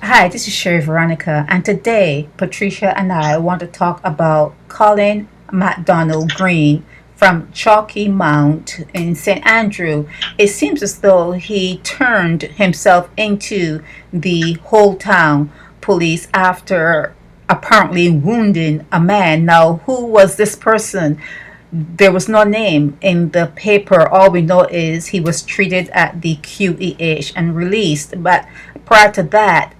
Hi, this is Sherry Veronica, and today Patricia and I want to talk about Colin MacDonald Greene from Chalky Mount in St. Andrew. It seems as though he turned himself into the whole town police after apparently wounding a man. Now, who was this person? There was no name in the paper. All we know is he was treated at the QEH and released. But prior to that,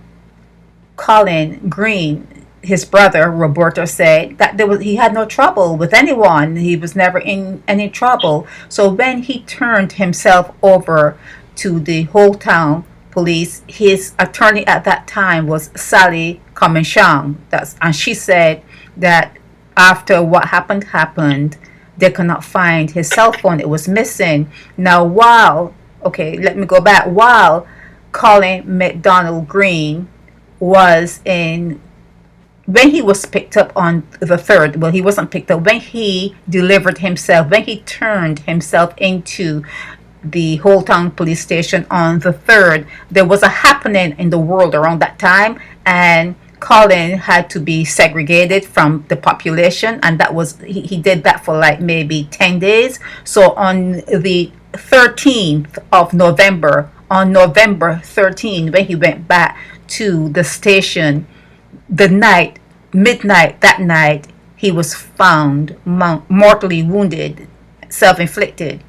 Colin Greene, his brother Roberto, said that he had no trouble with anyone. He was never in any trouble. So when he turned himself over to the whole town police, his attorney at that time was Sally Comminchang. And she said that after what happened, they could not find his cell phone. It was missing. Now, let me go back. While Colin MacDonald Greene was in, when he was picked up on the 3rd, well, he wasn't picked up, when he delivered himself, when he turned himself into the whole town police station on the 3rd, there was a happening in the world around that time, and Colin had to be segregated from the population, and that was he did that for like maybe 10 days. So on the 13th of November, on November 13th, when he went back to the station, midnight that night, he was found mortally wounded, self-inflicted.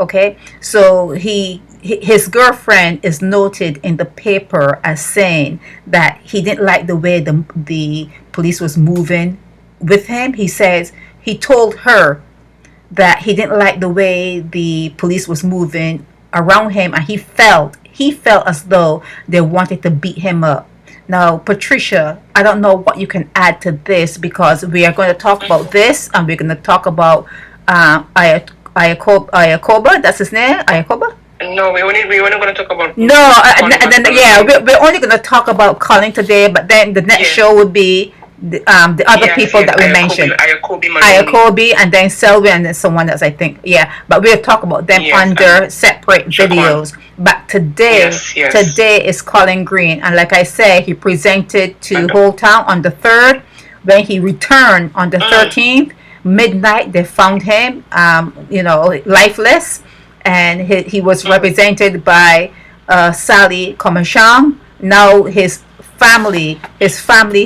Okay, so his girlfriend is noted in the paper as saying that he didn't like the way the police was moving with him. He says he told her that he didn't like the way the police was moving around him, and he felt as though they wanted to beat him up. Now, Patricia, I don't know what you can add to this, because we are going to talk about this, and we're going to talk about Ayakoba. That's his name, Ayakoba. No, we're only going to talk about. No, we're only going to talk about Colin today. But then the next show would be the other people that we mentioned, Ayakobi, and then Selby, and then someone else, I think. Yeah, but we'll talk about them under separate videos. But today is Colin Greene, and like I said, he presented to whole town on the 3rd. When he returned on the 13th, midnight, they found him, lifeless, and he was represented by Sally Comminchang. Now his family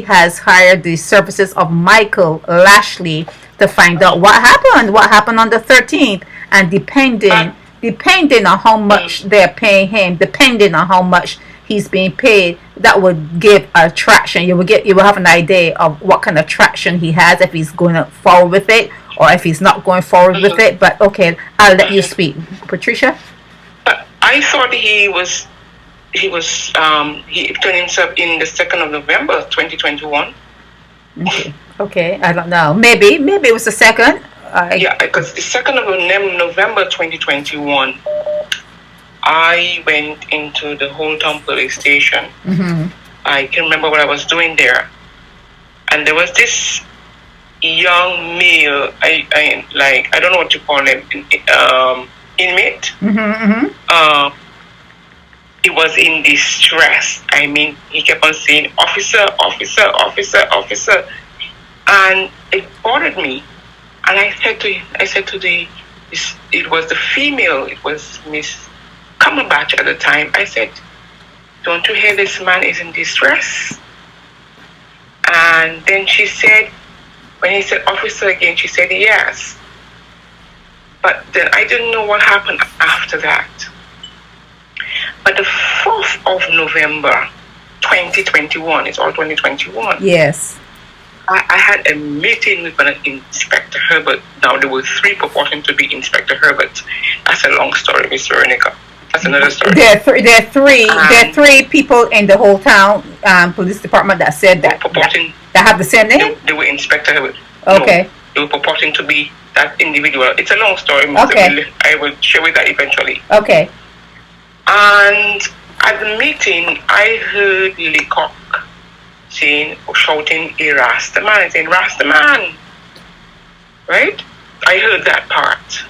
has hired the services of Michael Lashley to find out what happened on the 13th, and depending on how much they're paying him, depending on how much he's being paid, that would give a traction. You will have an idea of what kind of traction he has, if he's going forward with it or if he's not going forward with it. But okay, I'll let you speak, Patricia. I thought he turned himself in the 2nd of November 2021. Okay, I don't know. Maybe it was the 2nd. Yeah, because the 2nd of November 2021, I went into the whole town police station. Mm-hmm. I can remember what I was doing there, and there was this young male. I don't know what you call him, inmate. Mm-hmm. He was in distress. I mean, he kept on saying, "Officer, officer, officer, officer," and it bothered me. And I said to it was the female. It was Miss Cumberbatch at the time. I said, "Don't you hear this man is in distress?" And then she said, when he said officer again, she said yes. But then I didn't know what happened after that. But the 4th of November 2021, it's all 2021. Yes. I had a meeting with Inspector Herbert. Now, there were 3 purporting to be Inspector Herbert. That's a long story, Miss Veronica. That's another story. There are three people in the whole town police department that said that have the same name. They were Inspector Herbert. Okay. No, they were purporting to be that individual. It's a long story. Okay. I will share with that eventually. Okay. And at the meeting, I heard Leacock shouting, "A Rasta man," saying, "Rasta man." Right? I heard that part.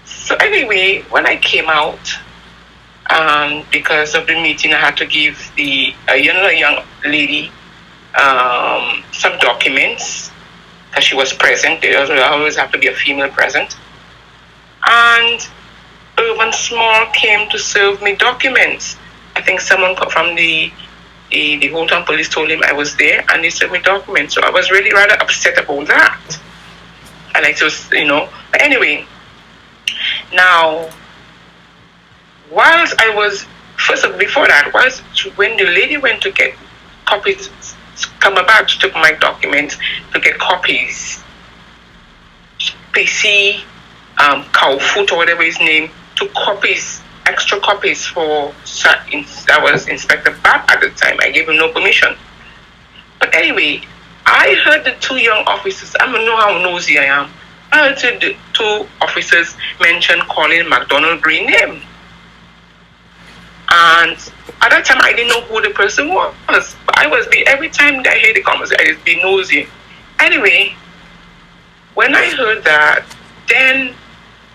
So anyway, when I came out, Because of the meeting, I had to give a young lady some documents because she was present. There always have to be a female present. And Urban Small came to serve me documents. I think someone from the Holton police told him I was there, and they served me documents. So I was really rather upset about that. And I just, but anyway, now, whilst I was, before that, when the lady went to get copies, come back, she took my documents to get copies. PC, Cowfoot or whatever his name, took copies, extra copies for, that was Inspector Bab at the time. I gave him no permission. But anyway, I heard the two young officers, I don't know how nosy I am, I heard the two officers mention Colin MacDonald Greene name. And at that time, I didn't know who the person was. But every time I heard the conversation, I just be nosy. Anyway, when I heard that, then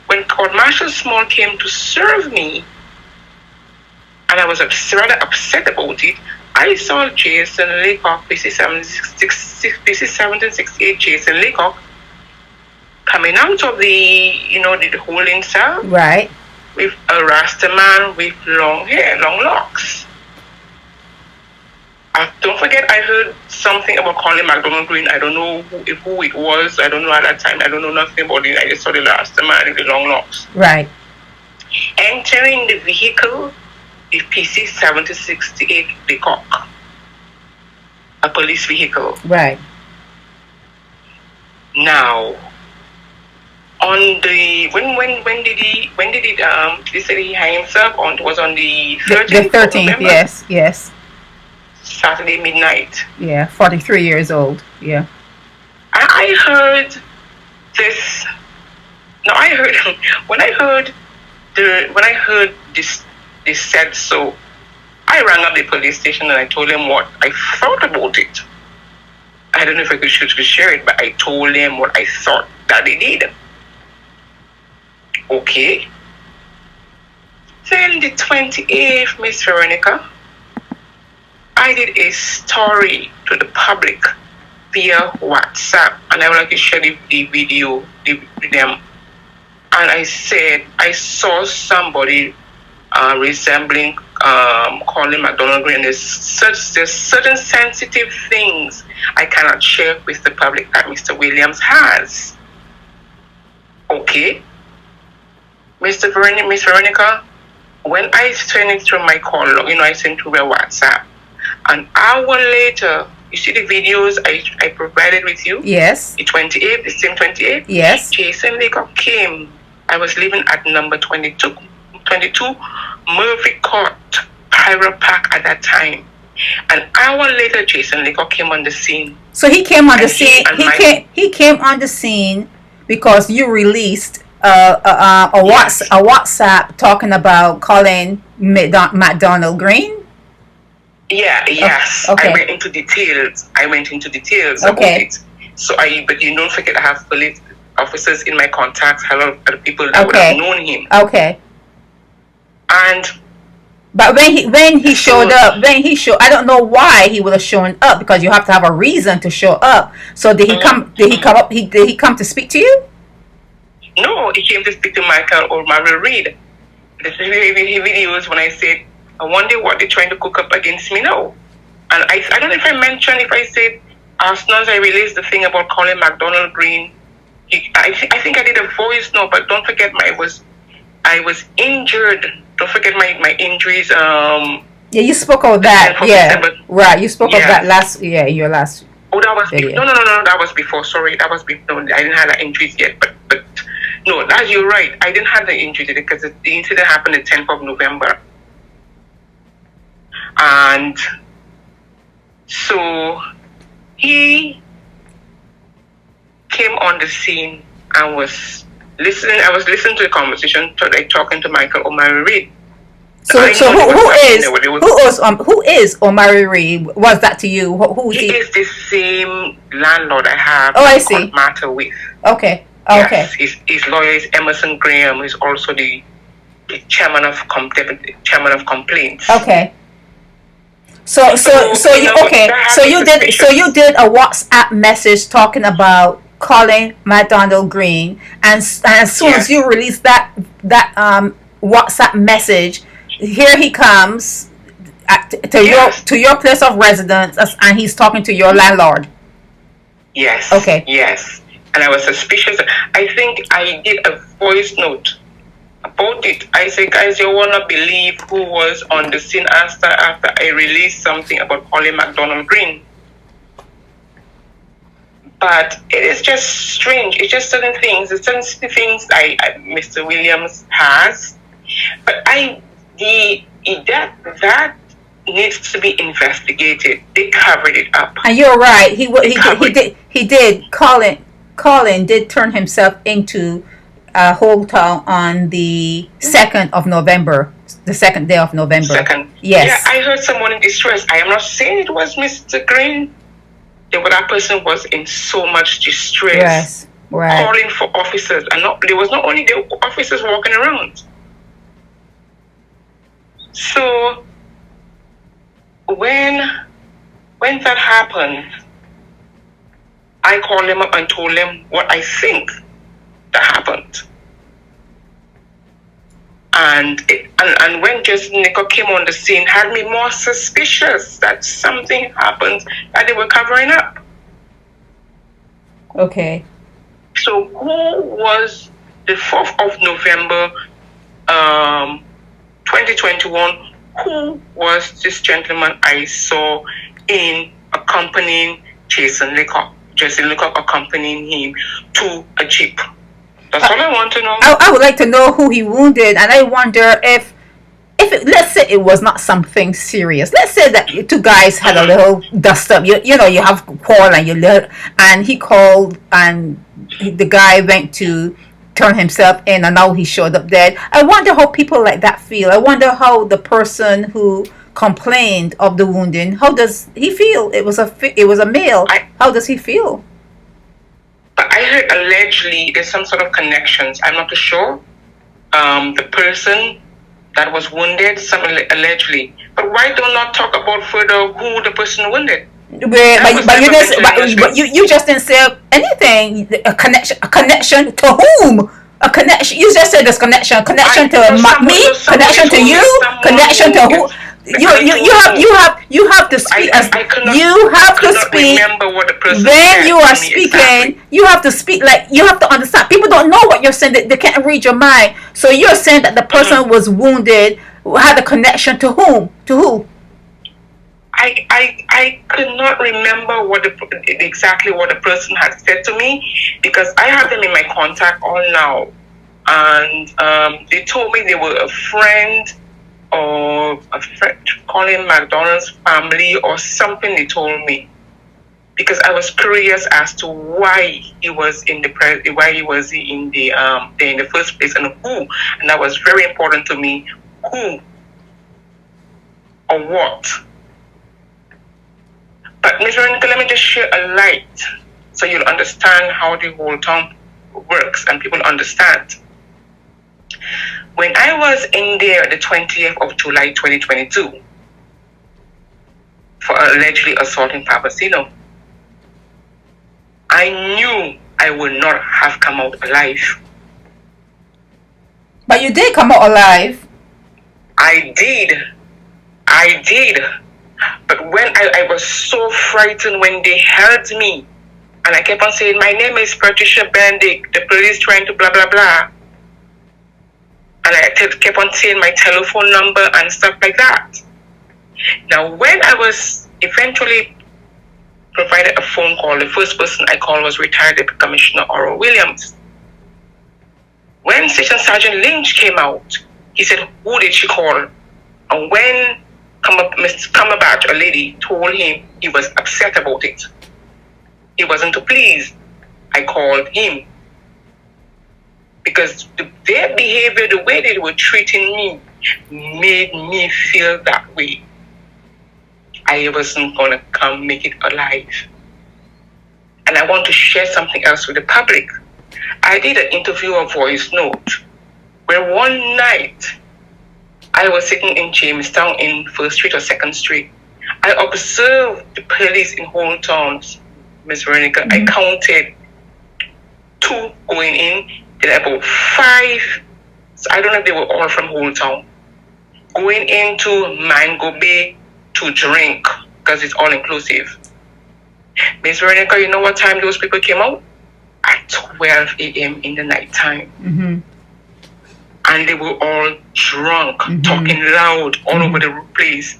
when Court Marshal Small came to serve me, and I was rather upset about it, I saw Jason Leacock, PC 1768 Jason Leacock, coming out of the holding cell. Right. With a Rasta man with long hair, long locks. Don't forget, I heard something about Colin MacDonald Greene. I don't know who it was. I don't know at that time. I don't know nothing about it. I just saw the Rasta man with the long locks. Right. Entering the vehicle, the PC 1768 Leacock, a police vehicle. Right. Now, on the when did he say he hang himself on? It was on the 13th. The 13th, yes. Saturday midnight. Yeah, 43 years old. Yeah. I heard this. No, I heard when I heard this said so. I rang up the police station and I told them what I thought about it. I don't know if I could share it, but I told them what I thought that they did. Okay. Then the 28th, Miss Veronica, I did a story to the public via WhatsApp, and I would like to share the video with them. And I said I saw somebody resembling Colin MacDonald Greene. There's certain sensitive things I cannot share with the public that Mr. Williams has. Okay. Miss Veronica, when I sent it through my call log, I sent through my WhatsApp. An hour later, you see the videos I provided with you? Yes. The 28th, the same 28th? Yes. Jason Leacock came. I was living at number 22 Murphy Court, Pyro Park at that time. An hour later, Jason Leacock came on the scene. So he came on the scene. He came on the scene because you released a WhatsApp talking about Colin MacDonald Greene. Yeah. Yes. Okay. I went into details about it. So but you don't forget I have police officers in my contacts. A lot of other people that would have known him. Okay. But when he showed up, I don't know why he would have shown up, because you have to have a reason to show up. So did he come? Did he come up? Did he come to speak to you? No, he came to speak to Michael or Mary Reed. The videos when I said, I wonder what they're trying to cook up against me now. And I don't know if I said, as soon as I released the thing about Colin MacDonald Greene, I think I did a voice note, but don't forget I was injured. Don't forget my injuries. Yeah, you spoke of that. Yeah, right. You spoke of that your last. Oh, that was no. That was before. Sorry, that was before. No, I didn't have the injuries yet. But no, that you're right. I didn't have the injury because the incident happened the 10th of November, and so he came on the scene and was listening. I was listening to the conversation, talking to Michael Omari Reed. So who is Omari Reed? Was that to you? Who is he? He is the same landlord I have. Oh, I see. Matter with. Okay. Yes, his lawyer is Emerson Graham. He's also the the chairman of complaints. Okay. So you did a WhatsApp message talking about Colin MacDonald Greene, and as soon as you release that WhatsApp message, here he comes to your place of residence, and he's talking to your landlord. Yes. Okay. Yes. And I was suspicious. I think I did a voice note about it. I said, guys, you wanna believe who was on the scene after I released something about Colin MacDonald Greene. But it is just strange. It's just certain things. There's certain things Mr. Williams has. But that needs to be investigated. They covered it up. And you're right. He did. Colin did turn himself into Whole Town on the 2nd of November. The 2nd day of November. Yes. Yeah, I heard someone in distress. I am not saying it was Mr. Greene. But that person was in so much distress. Yes. Right. Calling for officers. And there was not only the officers walking around. So when that happened, I called them up and told them what I think that happened. And when Justin Leacock came on the scene, had me more suspicious that something happened that they were covering up. Okay. So who was the 4th of November, 2021? Who was this gentleman I saw accompanying Justin Leacock accompanying him to a jeep? That's all I want to know. I would like to know who he wounded, and I wonder if let's say it was not something serious. Let's say that you two guys had a little dust up. You know, you have quarrel and he called and the guy went to turn himself in, and now he showed up dead. I wonder how people like that feel. I wonder how the person who complained of the wounding, how does he feel? It was a male. How does he feel? But I heard allegedly there's some sort of connections. I'm not too sure. The person that was wounded, allegedly. But why do not talk about further who the person wounded? But you just didn't say anything. A connection to whom? A connection. You just said there's connection to me, connection to you, connection to who? You have to speak. You have to speak. When you are speaking, you have to speak like you have to understand. People don't know what you're saying. They can't read your mind. So you're saying that the person was wounded, had a connection to whom? To who? I could not remember exactly what the person had said to me, because I have them in my contact all now, and they told me they were a friend or a friend calling MacDonald's family or something. They told me, because I was curious as to why he was in the first place and who, and that was very important to me. Who or what? But Ms. Veronica, let me just share a light so you'll understand how the whole town works and people understand. When I was in there the 20th of July 2022 for allegedly assaulting Papacino, I knew I would not have come out alive. But you did come out alive. I did. But when I was so frightened when they held me, and I kept on saying, my name is Patricia Bendick, the police trying to blah, blah, blah. And I kept on saying my telephone number and stuff like that. Now, when I was eventually provided a phone call, the first person I called was retired Deputy Commissioner Oral Williams. When Station Sergeant Lynch came out, he said, who did she call? And when Mr. Cumberbatch, a lady, told him he was upset about it, he wasn't too pleased, I called him. Because their behavior, the way they were treating me, made me feel that way. I wasn't going to make it alive. And I want to share something else with the public. I did an interview, a voice note, Where one night, I was sitting in Jamestown in 1st Street or 2nd Street. I observed the police in whole towns, Miss Veronica. I counted 2 going in, then about 5, so I don't know if they were all from whole town, going into Mango Bay to drink, because it's all inclusive. Miss Veronica, you know what time those people came out? At 12 a.m. in the night time. Mm-hmm. And they were all drunk, talking loud all over the place.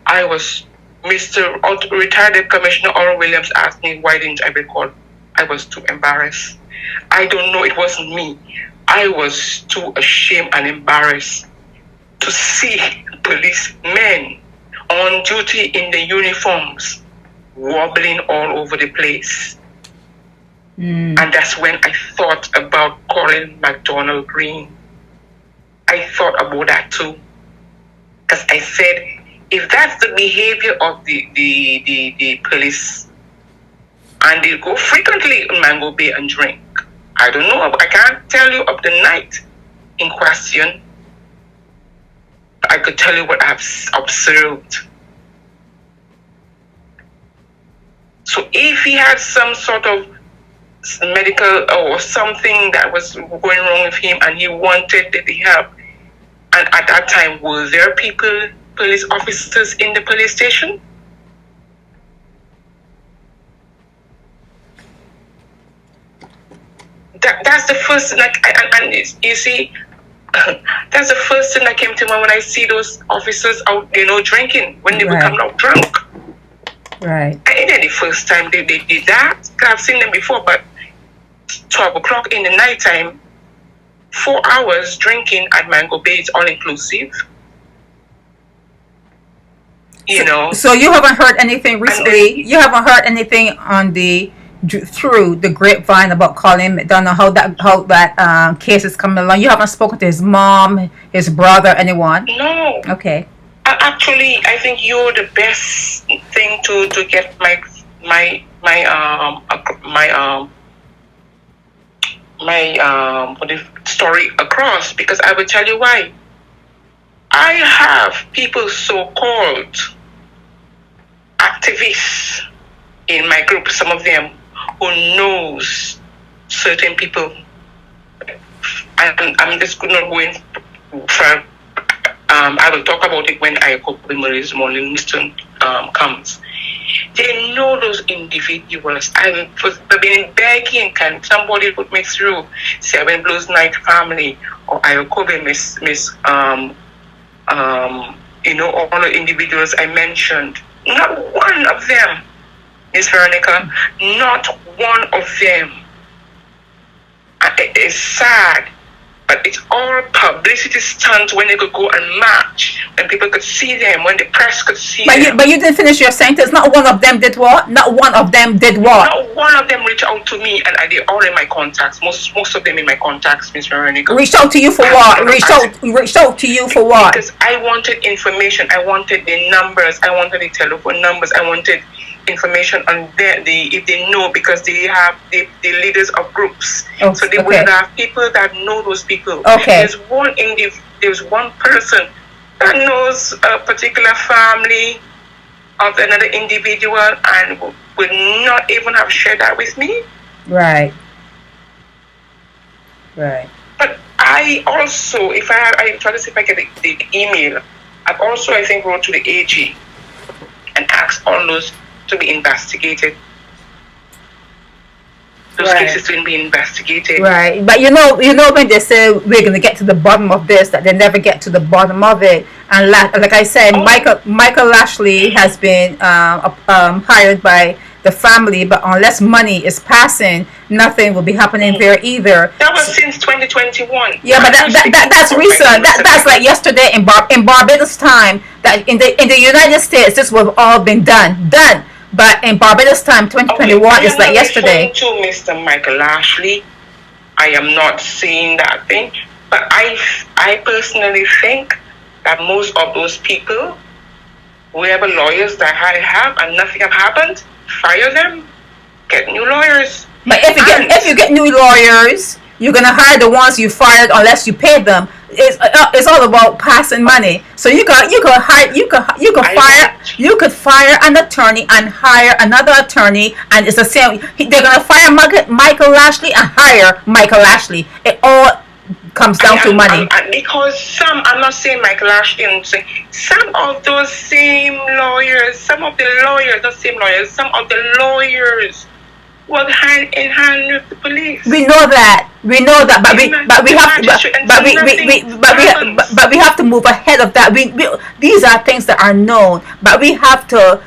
I was, retired Commissioner Oral Williams asked me, why didn't I record? I was too embarrassed. I don't know, it wasn't me. I was too ashamed and embarrassed to see policemen on duty in the uniforms wobbling all over the place. And that's when I thought about Colin MacDonald Greene. I thought about that too. Because I said, if that's the behavior of the police, and they go frequently in Mango Bay and drink, I don't know, I can't tell you of the night in question. I could tell you what I've observed. So if he had some sort of medical or something that was going wrong with him and he wanted the help, and at that time, were there police officers in the police station? That's the first thing, and you see, that's the first thing that came to mind when I see those officers out, drinking, when they would come out drunk. Right. And then the first time they did that, I've seen them before, but 12 o'clock in the nighttime, 4 hours drinking at Mango Bay, it's all inclusive. So you haven't heard anything recently? You haven't heard anything on through the grapevine about Colin MacDonald, how that case is coming along? You haven't spoken to his mom, his brother, anyone? No. Okay. Actually, I think you're the best thing to get my story across, because I will tell you why. I have people so-called activists in my group, some of them who knows certain people, and I'm just not going for. I will talk about it when I go with Maurice Morningston comes. They know those individuals. I've been begging, can somebody put me through Seven Blues Night Family or Iokobe, Miss all the individuals I mentioned. Not one of them, Miss Veronica, not one of them. It is sad, but it's all publicity stunts when they could go and march, when people could see them, when the press could see them. But you didn't finish your sentence. Not one of them did what? Not one of them did what? Not one of them reached out to me, and they're all in my contacts. Most of them in my contacts, Miss Veronica. Reached out to you for what? Reached out to you for what? Because I wanted information. I wanted the numbers. I wanted the telephone numbers. I wanted information on if they know, because they have the leaders of groups. Oh, so they will have people that know those people. Okay. There's one person that knows a particular family of another individual and would not even have shared that with me. Right. Right. But I also, I try to see if I get the email. I've also, I think, wrote to the AG and asked all those to be investigated. Those cases to be investigated. Right. But you know when they say we're going to get to the bottom of this, that they never get to the bottom of it. And like I said, Michael Lashley has been hired by the family, but unless money is passing, nothing will be happening there either. That was since 2021. Yeah, but that's recent. That's like yesterday in Barbados time. That in the United States, this would have all been done. But in Barbados time, 2021 is like yesterday. To Mr. Michael Lashley, I am not saying that thing, but I personally think that most of those people, whoever lawyers that I have and nothing have happened, fire them, get new lawyers. But if you get new lawyers, You're gonna hire the ones you fired unless you pay them. It's all about passing money. So you could hire you could fire an attorney and hire another attorney, and it's the same. They're gonna fire Michael Lashley and hire Michael Lashley. It all comes down to money. Because I'm not saying Michael Lashley, I'm saying some of those same lawyers, some of the lawyers work hand in hand with the police. We know that, but we have to move ahead of that. These are things that are known, but we have to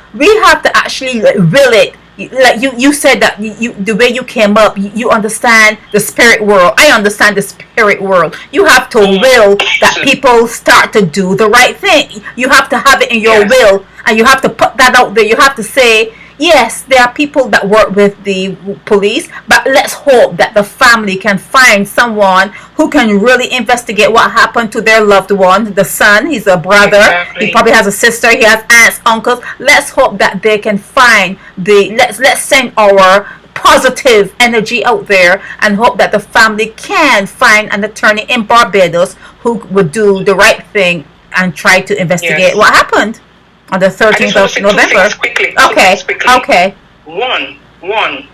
actually will it. Like you said that the way you came up, you understand the spirit world. I understand the spirit world. You have to will that people start to do the right thing. You have to have it in your will, and you have to put that out there. You have to say, yes, there are people that work with the police, but let's hope that the family can find someone who can really investigate what happened to their loved one. The son, he's a brother, he probably has a sister, he has aunts, uncles. Let's hope that they can find let's send our positive energy out there and hope that the family can find an attorney in Barbados who would do the right thing and try to investigate what happened on the 13th of November. Okay. One. When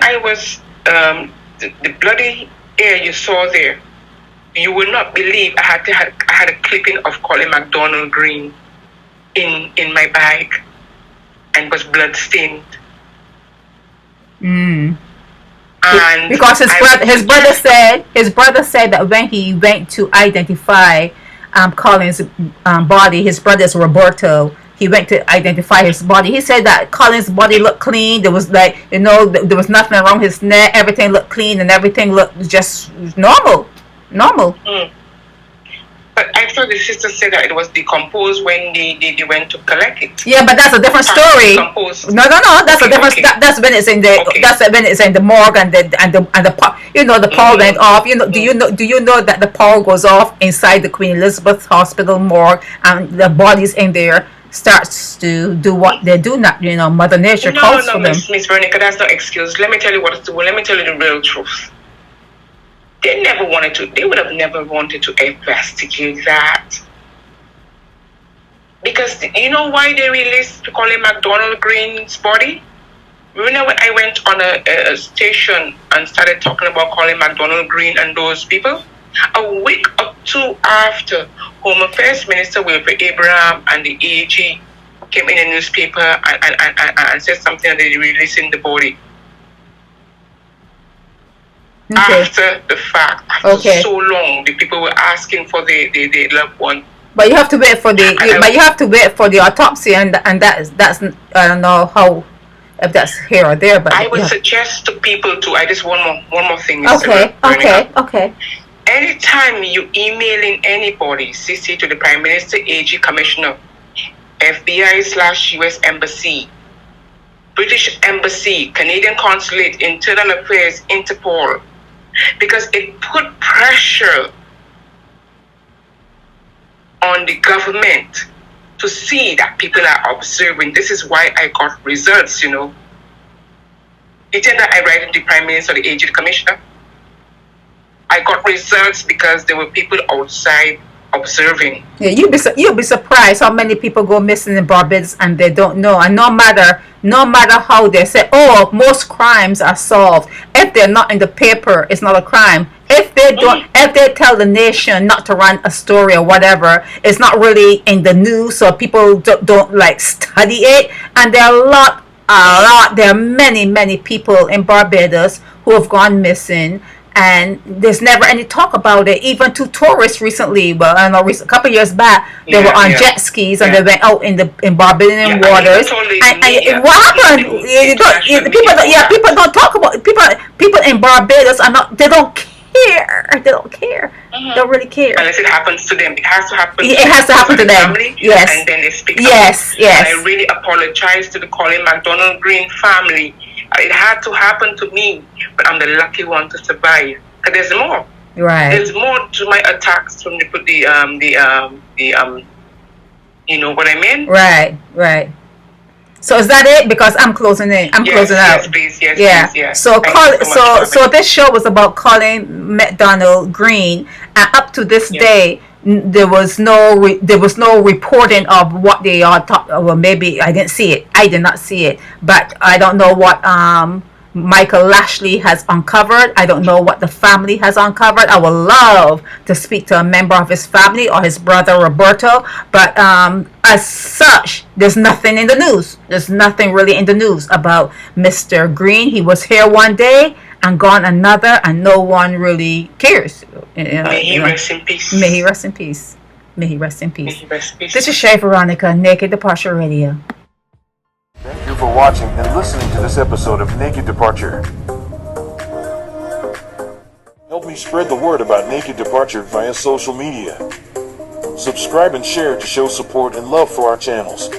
I was the bloody air you saw there, you will not believe I had a clipping of Colin MacDonald Greene in my bag and was blood stained. And because his brother said that when he went to identify Colin's body, his brother's Roberto, he went to identify his body. He said that Colin's body looked clean. There was there was nothing around his neck. Everything looked clean and everything looked just normal. But I thought the sister said that it was decomposed when they went to collect it. Yeah, but that's a different story. No. That's a different. That's when it's in the. That's when it's in the morgue and the power went off. Do you know that the power goes off inside the Queen Elizabeth Hospital morgue and the bodies in there starts to do what they do. Not Mother Nature calls for them. Miss Veronica, that's no excuse. Let me tell you the real truth. They would have never wanted to investigate that. Because you know why they released Colin MacDonald Greene's body? Remember when I went on a station and started talking about Colin MacDonald Greene and those people? A week or two after, Home Affairs Minister Wilfred Abraham and the AG came in a newspaper and said something that they were releasing the body. Okay. After the fact, after so long, the people were asking for the loved one. But you have to wait for the autopsy, and that's I don't know how if that's here or there. But I would suggest to people to. I just one more thing. Okay. Anytime you emailing anybody, CC to the Prime Minister, AG Commissioner, FBI/US Embassy, British Embassy, Canadian Consulate, Internal Affairs, Interpol. Because it put pressure on the government to see that people are observing. This is why I got results, It said that I write to the Prime Minister, the AG Commissioner. I got results because there were people outside observing. Yeah, you'll be surprised how many people go missing in Barbados and they don't know. And no matter how they say, most crimes are solved. If they're not in the paper, it's not a crime. If they tell the nation not to run a story or whatever, it's not really in the news, so people don't study it. And there are many people in Barbados who have gone missing. And there's never any talk about it. Even to tourists recently, a couple of years back, they were on jet skis and they went out in Barbadian waters. And what happened? People don't talk about it. People in Barbados are not. They don't care. They don't care. They don't really care. Unless it happens to them, it has to happen. It has to happen to them. Family, yes. And then they speak. Yes. And I really apologize to the Colin MacDonald Greene family. It had to happen to me, but I'm the lucky one to survive. Cause there's more. Right. There's more to my attacks from you know what I mean? Right. So is that it? Because I'm closing it. I'm closing out. Yes, please. Yes, Yeah. please. Yes. So Thank you much, so this show was about Colin MacDonald Greene, and up to this day, there was no reporting of what they all talked. Well, maybe I didn't see it. I did not see it, but I don't know what Michael Lashley has uncovered. I don't know what the family has uncovered. I would love to speak to a member of his family or his brother Roberto, but as such, there's nothing in the news. There's nothing really in the news about Mr. Greene. He was here one day and gone another, and no one really cares. May he rest in peace. May he rest in peace. May he rest in May peace. he rest in peace. This is Shay Veronica, Naked Departure Radio. Thank you for watching and listening to this episode of Naked Departure. Help me spread the word about Naked Departure via social media. Subscribe and share to show support and love for our channels.